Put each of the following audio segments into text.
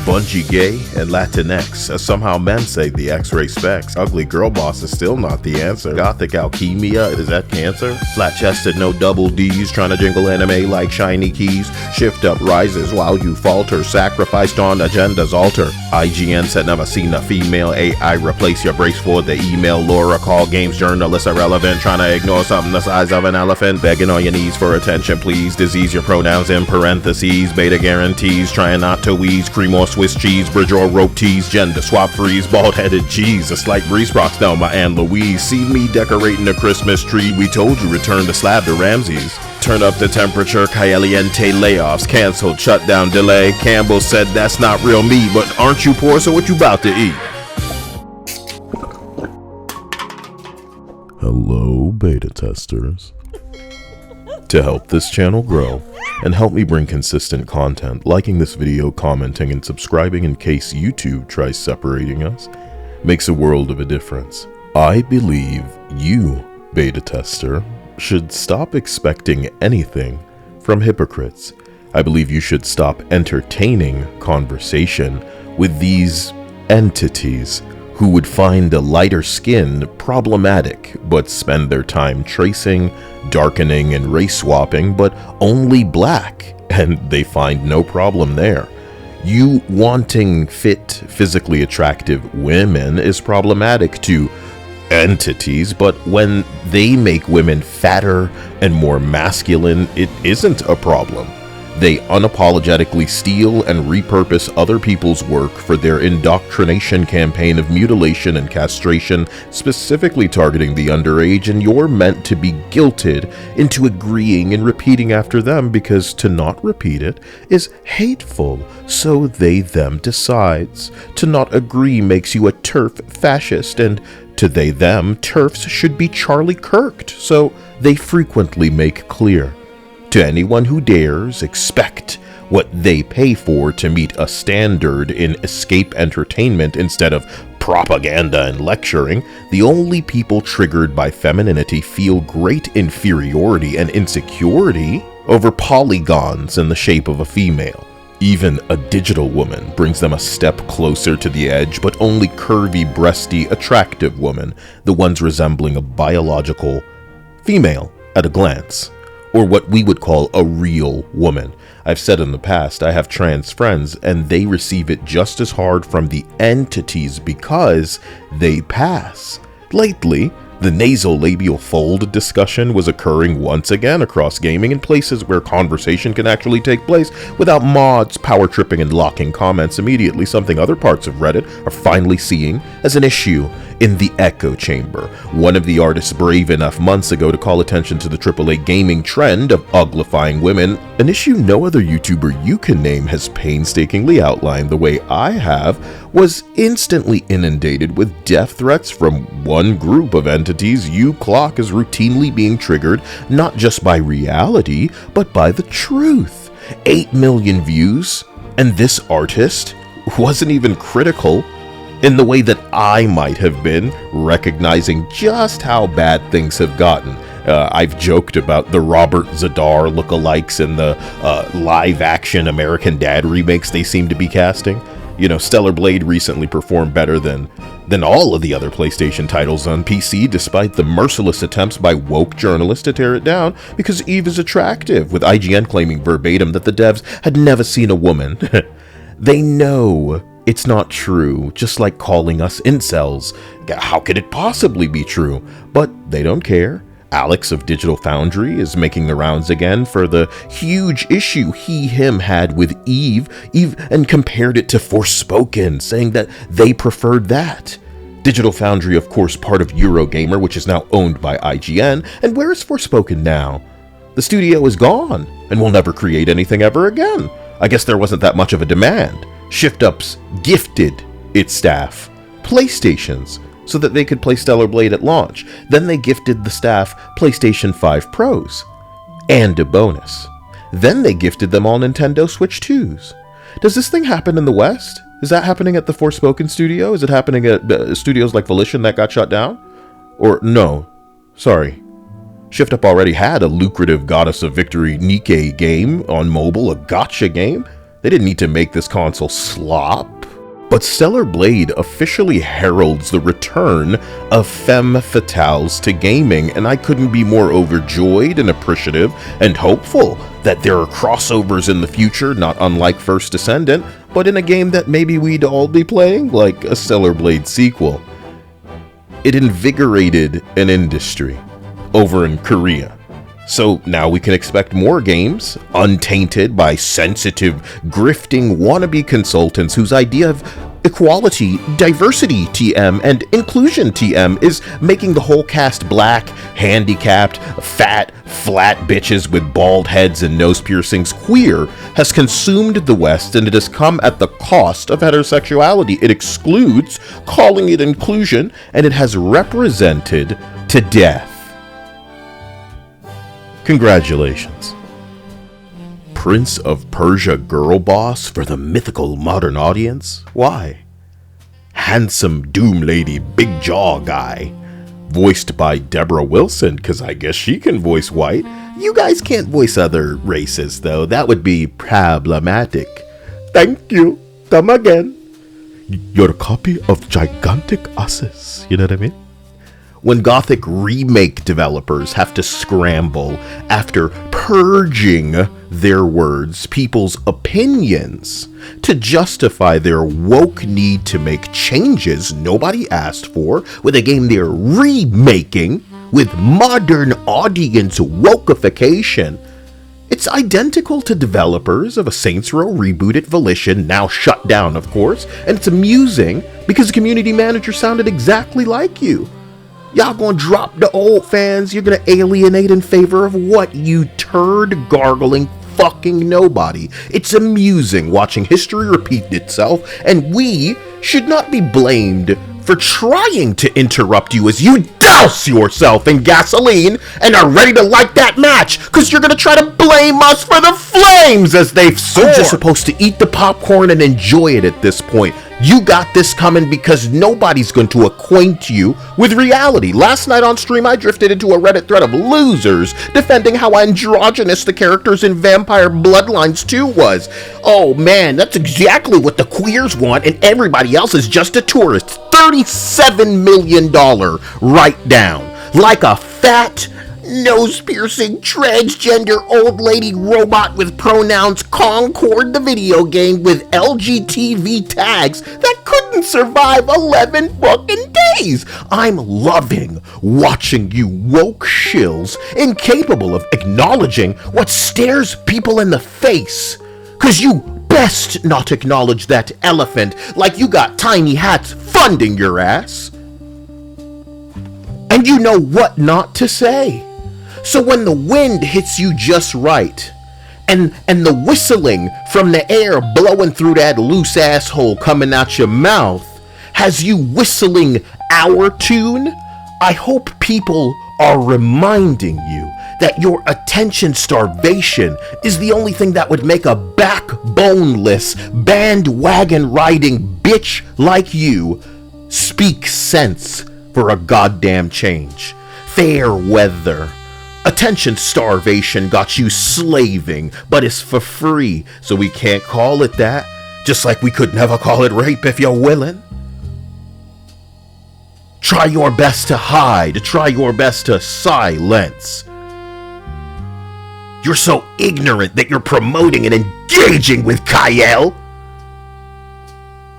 Bungie gay and Latinx, as somehow men say the X-ray specs. Ugly girl boss is still not the answer. Gothic alchemia, is that cancer? Flat-chested, no double D's, trying to jingle anime like shiny keys. Shift up rises while you falter, sacrificed on agenda's altar. IGN said never seen a female AI replace your brace for the email. Laura call games journalists irrelevant, trying to ignore something the size of an elephant. Begging on your knees for attention, please. Disease your pronouns in parentheses. Beta guarantees, trying not to wheeze. Cream or Swiss cheese, bridge or rope tease. Gender swap freeze, bald-headed cheese. A slight breeze rocks down my Anne Louise. See me decorating a Christmas tree. We told you return the slab to Ramses. Turn up the temperature, caliente layoffs, canceled, shutdown, delay. Campbell said that's not real meat, but aren't you poor, so what you about to eat? Hello, beta testers. To help this channel grow and help me bring consistent content, liking this video, commenting, and subscribing in case YouTube tries separating us makes a world of a difference. I believe you, beta tester, should stop expecting anything from hypocrites. I believe you should stop entertaining conversation with these entities who would find a lighter skin problematic, but spend their time tracing, darkening, and race swapping, but only black, and they find no problem there. You wanting fit, physically attractive women is problematic to entities, but when they make women fatter and more masculine, it isn't a problem. They unapologetically steal and repurpose other people's work for their indoctrination campaign of mutilation and castration, specifically targeting the underage, and you're meant to be guilted into agreeing and repeating after them, because to not repeat it is hateful. So they them decides. To not agree makes you a TERF fascist, and to they them, TERFs should be Charlie Kirked, so they frequently make clear. To anyone who dares expect what they pay for to meet a standard in escape entertainment instead of propaganda and lecturing, the only people triggered by femininity feel great inferiority and insecurity over polygons in the shape of a female. Even a digital woman brings them a step closer to the edge, but only curvy, breasty, attractive women, the ones resembling a biological female at a glance, or what we would call a real woman. I've said in the past, I have trans friends, and they receive it just as hard from the entities because they pass. Lately, the nasolabial fold discussion was occurring once again across gaming in places where conversation can actually take place without mods power tripping and locking comments immediately, something other parts of Reddit are finally seeing as an issue in the echo chamber. One of the artists brave enough months ago to call attention to the AAA gaming trend of uglifying women, an issue no other YouTuber you can name has painstakingly outlined the way I have, was instantly inundated with death threats from one group of entities you clock as routinely being triggered not just by reality, but by the truth. 8 million views, and this artist wasn't even critical in the way that I might have been, recognizing just how bad things have gotten. I've joked about the Robert Zadar lookalikes and the live-action American Dad remakes they seem to be casting. You know, Stellar Blade recently performed better than all of the other PlayStation titles on PC, despite the merciless attempts by woke journalists to tear it down because Eve is attractive, with IGN claiming verbatim that the devs had never seen a woman. They know it's not true, just like calling us incels. How could it possibly be true? But they don't care. Alex of Digital Foundry is making the rounds again for the huge issue him had with Eve, and compared it to Forspoken, saying that they preferred that. Digital Foundry, of course, part of Eurogamer, which is now owned by IGN, and where is Forspoken now? The studio is gone, and will never create anything ever again. I guess there wasn't that much of a demand. ShiftUps gifted its staff PlayStations so that they could play Stellar Blade at launch. Then they gifted the staff PlayStation 5 Pros and a bonus. Then they gifted them all Nintendo Switch 2s. Does this thing happen in the West? Is that happening at the Forspoken studio? Is it happening at studios like Volition that got shut down? Or no, sorry. ShiftUp already had a lucrative Goddess of Victory Nikkei game on mobile, a gacha game. They didn't need to make this console slop. But Stellar Blade officially heralds the return of femme fatales to gaming, and I couldn't be more overjoyed and appreciative and hopeful that there are crossovers in the future, not unlike First Descendant, but in a game that maybe we'd all be playing, like a Stellar Blade sequel. It invigorated an industry over in Korea. So now we can expect more games, untainted by sensitive, grifting wannabe consultants whose idea of equality, diversity TM, and inclusion TM is making the whole cast black, handicapped, fat, flat bitches with bald heads and nose piercings queer has consumed the West, and it has come at the cost of heterosexuality. It excludes, calling it inclusion, and it has represented to death. Congratulations. Prince of Persia girl boss for the mythical modern audience? Why? Handsome doom lady big jaw guy. Voiced by Deborah Wilson, because I guess she can voice white. You guys can't voice other races though, that would be problematic. Thank you, come again. You're a copy of gigantic asses, you know what I mean? When Gothic remake developers have to scramble after purging their words, people's opinions, to justify their woke need to make changes nobody asked for with a game they're remaking with modern audience wokeification, it's identical to developers of a Saints Row rebooted Volition, now shut down of course, and it's amusing because the community manager sounded exactly like you. Y'all gonna drop the old fans, you're gonna alienate in favor of what, you turd gargling fucking nobody. It's amusing watching history repeat itself, and we should not be blamed for trying to interrupt you as you douse yourself in gasoline and are ready to light that match, cause you're gonna try to blame us for the flames as they've soared. I'm just supposed to eat the popcorn and enjoy it at this point. You got this coming because nobody's going to acquaint you with reality. Last night on stream, I drifted into a Reddit thread of losers defending how androgynous the characters in Vampire Bloodlines 2 was. Oh man, that's exactly what the queers want, and everybody else is just a tourist. $37 million write down. Like a fat, nose-piercing, transgender old lady robot with pronouns Concord the video game with LGTV tags that couldn't survive 11 fucking days. I'm loving watching you woke shills incapable of acknowledging what stares people in the face. Cause you best not acknowledge that elephant like you got tiny hats funding your ass. And you know what not to say. So when the wind hits you just right, and the whistling from the air blowing through that loose asshole coming out your mouth has you whistling our tune, I hope people are reminding you that your attention starvation is the only thing that would make a backboneless, bandwagon riding bitch like you speak sense for a goddamn change. Fair weather. Attention starvation got you slaving, but it's for free, so we can't call it that. Just like we could never call it rape if you're willing. Try your best to hide, try your best to silence. You're so ignorant that you're promoting and engaging with Kyle.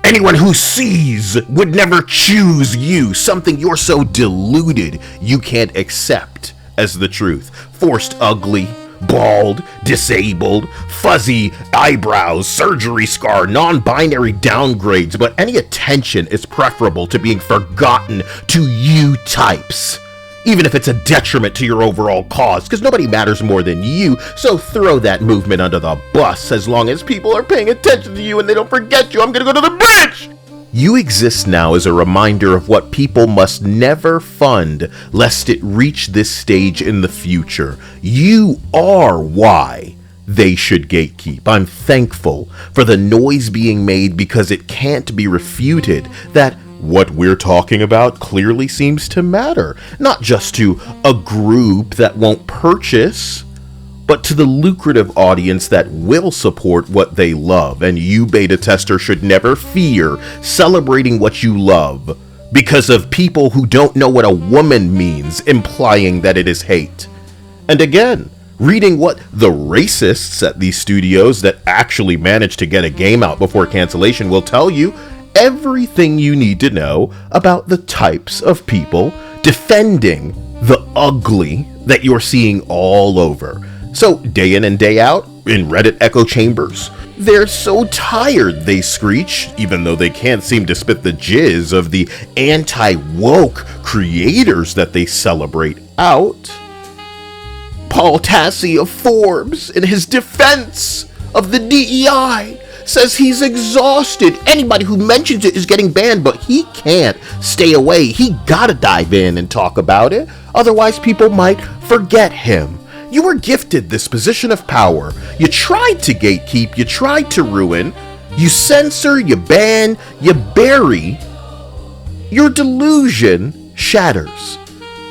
Anyone who sees would never choose you, something you're so deluded you can't accept as the truth. Forced ugly, bald, disabled, fuzzy eyebrows, surgery scar, non-binary downgrades, but any attention is preferable to being forgotten to you types. Even if it's a detriment to your overall cause, because nobody matters more than you, so throw that movement under the bus as long as people are paying attention to you and they don't forget you. I'm gonna go to the bridge! You exist now as a reminder of what people must never fund lest it reach this stage in the future. You are why they should gatekeep. I'm thankful for the noise being made because it can't be refuted that what we're talking about clearly seems to matter, not just to a group that won't purchase but to the lucrative audience that will support what they love. And you, beta tester, should never fear celebrating what you love because of people who don't know what a woman means, implying that it is hate. And again, reading what the racists at these studios that actually managed to get a game out before cancellation will tell you everything you need to know about the types of people defending the ugly that you're seeing all over. So day in and day out in Reddit echo chambers, they're so tired they screech, even though they can't seem to spit the jizz of the anti-woke creators that they celebrate out. Paul Tassi of Forbes, in his defense of the DEI, says he's exhausted. Anybody who mentions it is getting banned, but he can't stay away. He gotta dive in and talk about it. Otherwise, people might forget him. You were gifted this position of power. You tried to gatekeep, you tried to ruin, you censor, you ban, you bury. Your delusion shatters.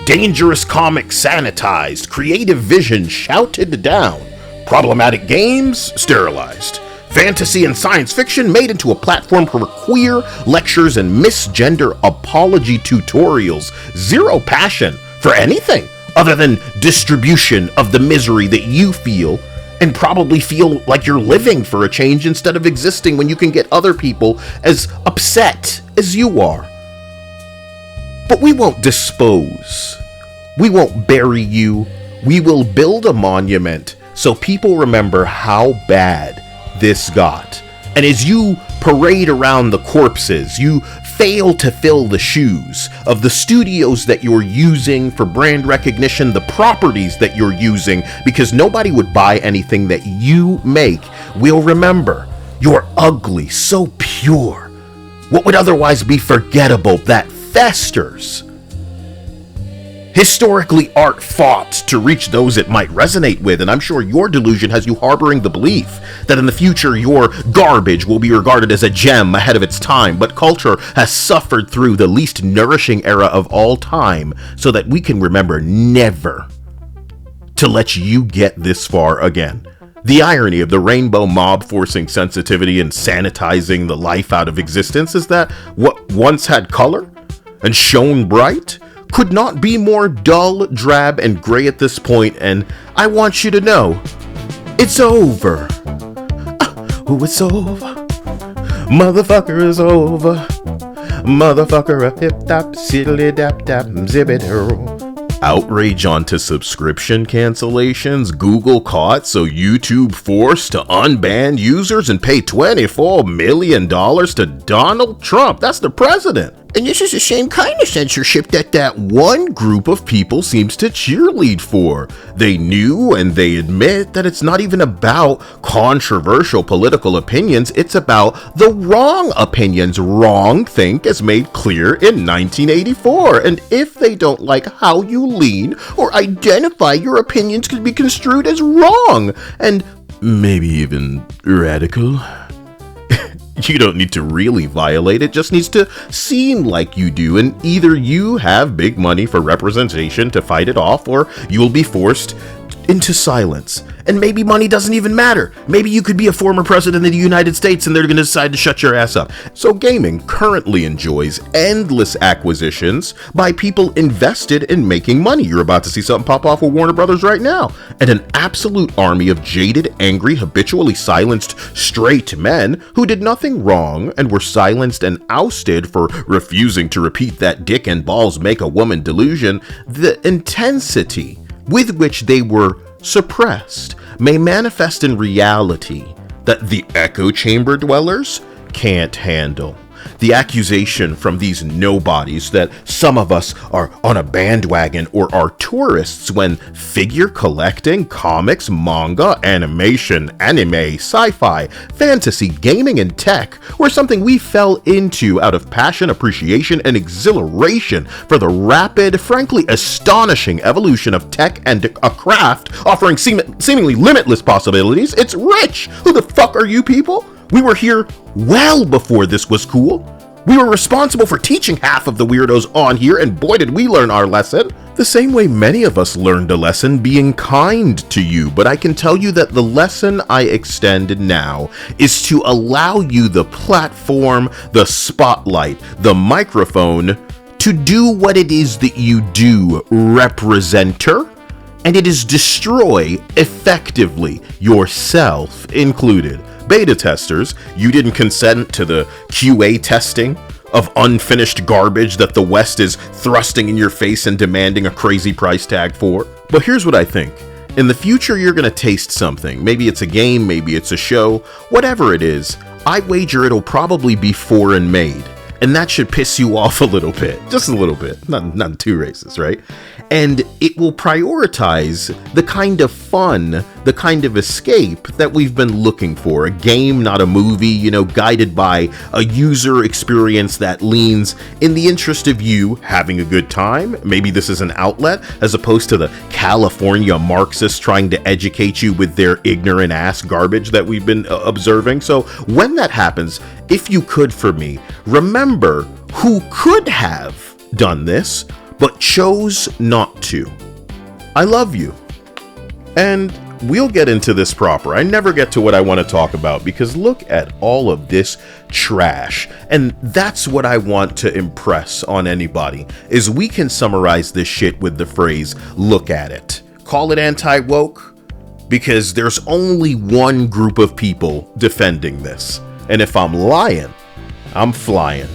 Dangerous comics sanitized, creative vision shouted down, problematic games sterilized. Fantasy and science fiction made into a platform for queer lectures and misgender apology tutorials. Zero passion for anything other than distribution of the misery that you feel, and probably feel like you're living for a change instead of existing when you can get other people as upset as you are. But we won't dispose. We won't bury you. We will build a monument so people remember how bad this got. And as you parade around the corpses, you fail to fill the shoes of the studios that you're using for brand recognition, the properties that you're using, because nobody would buy anything that you make. We'll remember you're ugly, so pure. What would otherwise be forgettable that festers. Historically, art fought to reach those it might resonate with, and I'm sure your delusion has you harboring the belief that in the future your garbage will be regarded as a gem ahead of its time, but culture has suffered through the least nourishing era of all time so that we can remember never to let you get this far again. The irony of the rainbow mob forcing sensitivity and sanitizing the life out of existence is that what once had color and shone bright could not be more dull, drab, and gray at this point, and I want you to know, it's over. Oh, it's over. Motherfucker is over. Motherfucker a hip-top, siddly-dap-dap, zibbit-hurl. Outrage onto subscription cancellations, Google caught, so YouTube forced to unban users and pay $24 million to Donald Trump. That's the president. And this is the same kind of censorship that one group of people seems to cheerlead for. They knew and they admit that it's not even about controversial political opinions, it's about the wrong opinions. Wrong think as made clear in 1984. And if they don't like how you lean or identify, your opinions could be construed as wrong and maybe even radical. You don't need to really violate it, just needs to seem like you do, and either you have big money for representation to fight it off, or you'll be forced into silence. And maybe money doesn't even matter. Maybe you could be a former president of the United States and they're going to decide to shut your ass up. So gaming currently enjoys endless acquisitions by people invested in making money. You're about to see something pop off with Warner Brothers right now. And an absolute army of jaded, angry, habitually silenced straight men who did nothing wrong and were silenced and ousted for refusing to repeat that dick and balls make a woman delusion. The intensity with which they were suppressed may manifest in reality that the echo chamber dwellers can't handle. The accusation from these nobodies that some of us are on a bandwagon or are tourists when figure collecting, comics, manga, animation, anime, sci-fi, fantasy, gaming, and tech were something we fell into out of passion, appreciation, and exhilaration for the rapid, frankly astonishing evolution of tech and a craft offering seemingly limitless possibilities. It's rich! Who the fuck are you people? We were here well before this was cool. We were responsible for teaching half of the weirdos on here, and boy did we learn our lesson. The same way many of us learned a lesson being kind to you, but I can tell you that the lesson I extend now is to allow you the platform, the spotlight, the microphone to do what it is that you do, representer, and it is destroy effectively, yourself included. Beta testers, you didn't consent to the QA testing of unfinished garbage that the West is thrusting in your face and demanding a crazy price tag for. But here's what I think. In the future, you're gonna taste something. Maybe it's a game, maybe it's a show, whatever it is, I wager it'll probably be foreign made. And that should piss you off a little bit, just a little bit, not too racist, right? And it will prioritize the kind of fun, the kind of escape that we've been looking for. A game, not a movie, guided by a user experience that leans in the interest of you having a good time. Maybe this is an outlet, as opposed to the California Marxists trying to educate you with their ignorant ass garbage that we've been observing. So when that happens, if you could, for me, remember who could have done this, but chose not to. I love you. And we'll get into this proper. I never get to what I want to talk about because look at all of this trash. And that's what I want to impress on anybody, is we can summarize this shit with the phrase, look at it. Call it anti-woke, because there's only one group of people defending this. And if I'm lying, I'm flying.